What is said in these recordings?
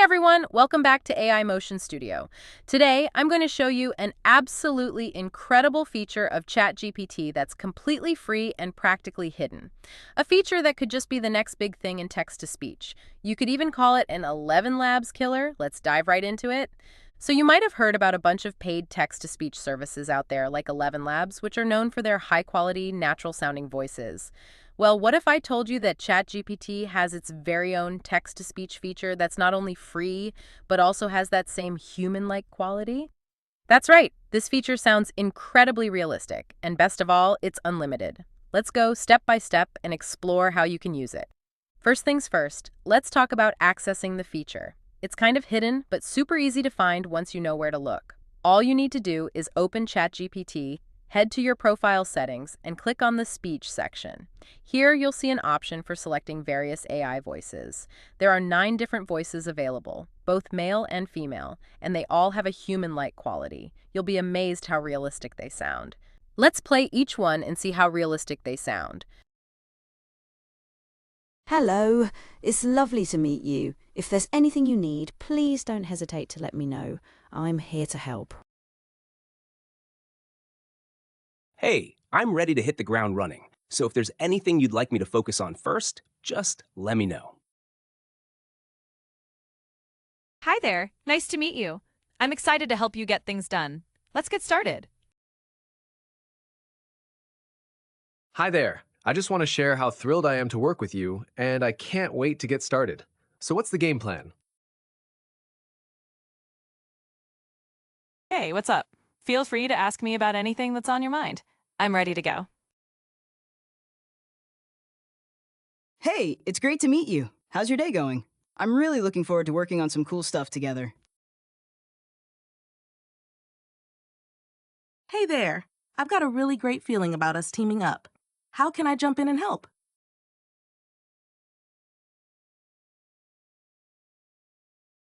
everyone, welcome back to AI Motion Studio. Today, I'm going to show you an absolutely incredible feature of ChatGPT that's completely free and practically hidden. A feature that could just be the next big thing in text-to-speech. You could even call it an Elevenlabs killer. Let's dive right into it. So you might have heard about a bunch of paid text-to-speech services out there like Elevenlabs, which are known for their high-quality, natural-sounding voices. Well, what if I told you that ChatGPT has its very own text-to-speech feature that's not only free, but also has that same human-like quality? That's right. This feature sounds incredibly realistic, and best of all, it's unlimited. Let's go step by step and explore how you can use it. First things first, let's talk about accessing the feature. It's kind of hidden, but super easy to find once you know where to look. All you need to do is open ChatGPT, head to your profile settings, and click on the speech section. Here, you'll see an option for selecting various AI voices. There are 9 different voices available, both male and female, and they all have a human-like quality. You'll be amazed how realistic they sound. Let's play each one and see how realistic they sound. Hello, it's lovely to meet you. If there's anything you need, please don't hesitate to let me know. I'm here to help. Hey, I'm ready to hit the ground running, so if there's anything you'd like me to focus on first, just let me know. Hi there, nice to meet you. I'm excited to help you get things done. Let's get started. Hi there. I just want to share how thrilled I am to work with you, and I can't wait to get started. So what's the game plan? Hey, what's up? Feel free to ask me about anything that's on your mind. I'm ready to go. Hey, it's great to meet you. How's your day going? I'm really looking forward to working on some cool stuff together. Hey there. I've got a really great feeling about us teaming up. How can I jump in and help?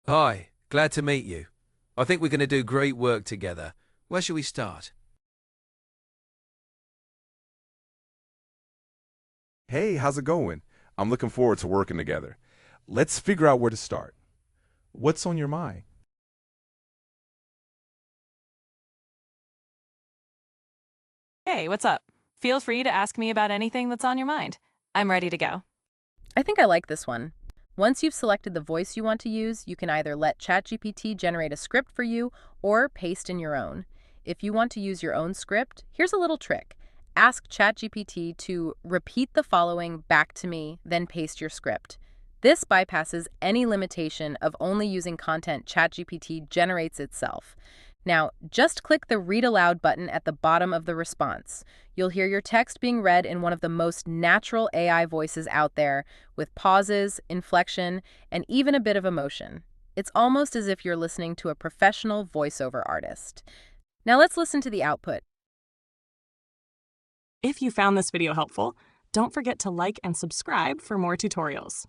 Hi, glad to meet you. I think we're going to do great work together. Where shall we start? Hey, how's it going? I'm looking forward to working together. Let's figure out where to start. What's on your mind? Hey, what's up? Feel free to ask me about anything that's on your mind. I'm ready to go. I think I like this one. Once you've selected the voice you want to use, you can either let ChatGPT generate a script for you or paste in your own. If you want to use your own script, here's a little trick. Ask ChatGPT to repeat the following back to me, then paste your script. This bypasses any limitation of only using content ChatGPT generates itself. Now, just click the Read Aloud button at the bottom of the response. You'll hear your text being read in one of the most natural AI voices out there, with pauses, inflection, and even a bit of emotion. It's almost as if you're listening to a professional voiceover artist. Now let's listen to the output. If you found this video helpful, don't forget to like and subscribe for more tutorials.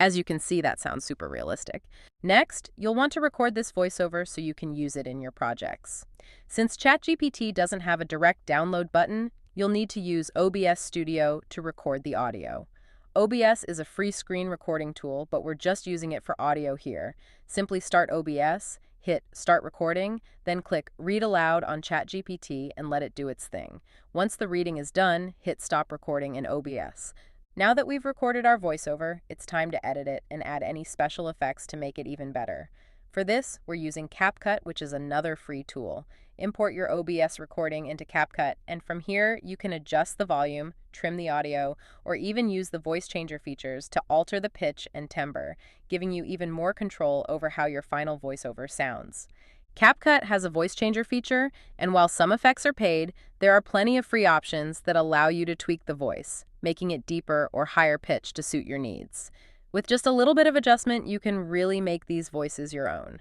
As you can see, that sounds super realistic. Next, you'll want to record this voiceover so you can use it in your projects. Since ChatGPT doesn't have a direct download button, you'll need to use OBS Studio to record the audio. OBS is a free screen recording tool, but we're just using it for audio here. Simply start OBS, hit Start Recording, then click Read Aloud on ChatGPT and let it do its thing. Once the reading is done, hit Stop Recording in OBS. Now that we've recorded our voiceover, it's time to edit it and add any special effects to make it even better. For this, we're using CapCut, which is another free tool. Import your OBS recording into CapCut, and from here, you can adjust the volume, trim the audio, or even use the voice changer features to alter the pitch and timbre, giving you even more control over how your final voiceover sounds. CapCut has a voice changer feature, and while some effects are paid, there are plenty of free options that allow you to tweak the voice, making it deeper or higher pitch to suit your needs. With just a little bit of adjustment, you can really make these voices your own.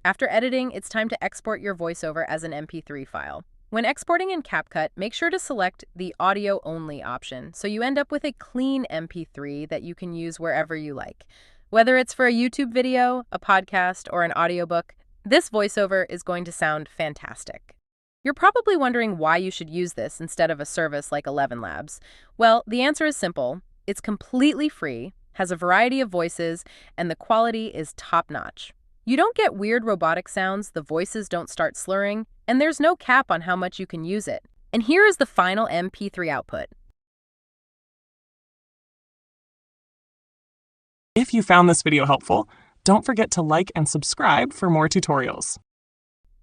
After editing, it's time to export your voiceover as an MP3 file. When exporting in CapCut, make sure to select the audio only option so you end up with a clean MP3 that you can use wherever you like. Whether it's for a YouTube video, a podcast, or an audiobook, this voiceover is going to sound fantastic. You're probably wondering why you should use this instead of a service like Elevenlabs. Well, the answer is simple. It's completely free, has a variety of voices, and the quality is top-notch. You don't get weird robotic sounds, the voices don't start slurring, and there's no cap on how much you can use it. And here is the final MP3 output. If you found this video helpful, don't forget to like and subscribe for more tutorials.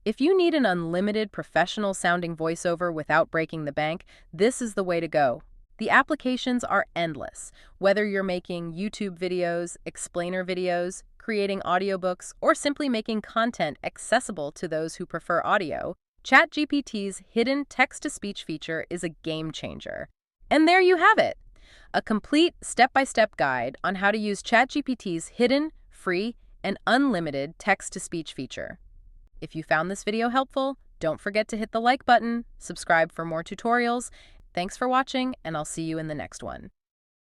If you need an unlimited professional-sounding voiceover without breaking the bank, this is the way to go. The applications are endless. Whether you're making YouTube videos, explainer videos, creating audiobooks, or simply making content accessible to those who prefer audio, ChatGPT's hidden text-to-speech feature is a game changer. And there you have it, a complete step-by-step guide on how to use ChatGPT's hidden, free, and unlimited text-to-speech feature. If you found this video helpful, don't forget to hit the like button, subscribe for more tutorials. Thanks for watching, and I'll see you in the next one.